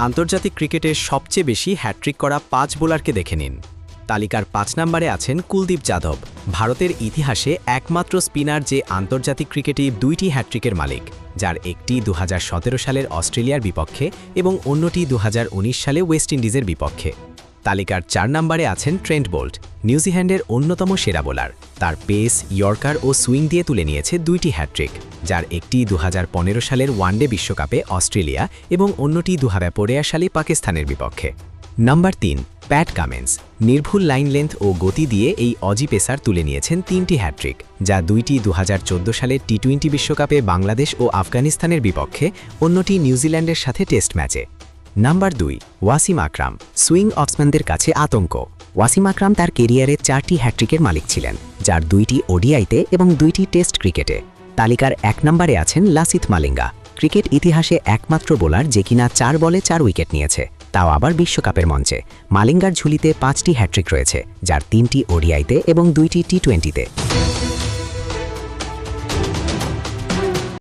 আন্তর্জাতিক ক্রিকেটের সবচেয়ে বেশি হ্যাট্রিক করা ৫ বোলারকে দেখে নিন। তালিকার ৫ নম্বরে আছেন কুলদীপ যাদব, ভারতের ইতিহাসে একমাত্র স্পিনার যে আন্তর্জাতিক ক্রিকেটে ২টি হ্যাট্রিকের মালিক, যার একটি ২০১৭ সালের অস্ট্রেলিয়ার বিপক্ষে এবং অন্যটি ২০১৯ সালে ওয়েস্ট ইন্ডিজের বিপক্ষে। তালিকার ৪ নম্বরে আছেন ট্রেন্ট বোল্ট, নিউজিল্যান্ডের অন্যতম সেরা বোলার। তার পেস, ইয়র্কার ও সুইং দিয়ে তুলে নিয়েছে ২টি হ্যাট্রিক, যার একটি ২০১৫ সালের ওয়ানডে বিশ্বকাপে অস্ট্রেলিয়া এবং অন্যটি ২০১৫ সালে পাকিস্তানের বিপক্ষে। নাম্বার ৩, প্যাট কামিন্স, নির্ভুল লাইন লেন্থ ও গতি দিয়ে এই অজি পেসার তুলে নিয়েছেন ৩টি হ্যাট্রিক, যা দুইটি ২০১৪ সালের টি-20 বিশ্বকাপে বাংলাদেশ ও আফগানিস্তানের বিপক্ষে, অন্যটি নিউজিল্যান্ডের সাথে টেস্ট ম্যাচে। নাম্বার ২, ওয়াসিম আকরাম, সুইং অফসম্যানদের কাছে আতঙ্ক। ওয়াসিম আকরাম তার কেরিয়ারে 4টি হ্যাট্রিকের মালিক ছিলেন, যার 2টি ওডিআইতে এবং 2টি টেস্ট ক্রিকেটে। তালিকার ১ নম্বরে আছেন লাসিথ মালিঙ্গা, ক্রিকেট ইতিহাসে একমাত্র বোলার যে কিনা 4 বলে 4 উইকেট নিয়েছে, তাও আবার বিশ্বকাপের মঞ্চে। মালিঙ্গার ঝুলিতে 5টি হ্যাট্রিক রয়েছে, যার 3টি ওডিআইতে এবং 2টি টি-20তে।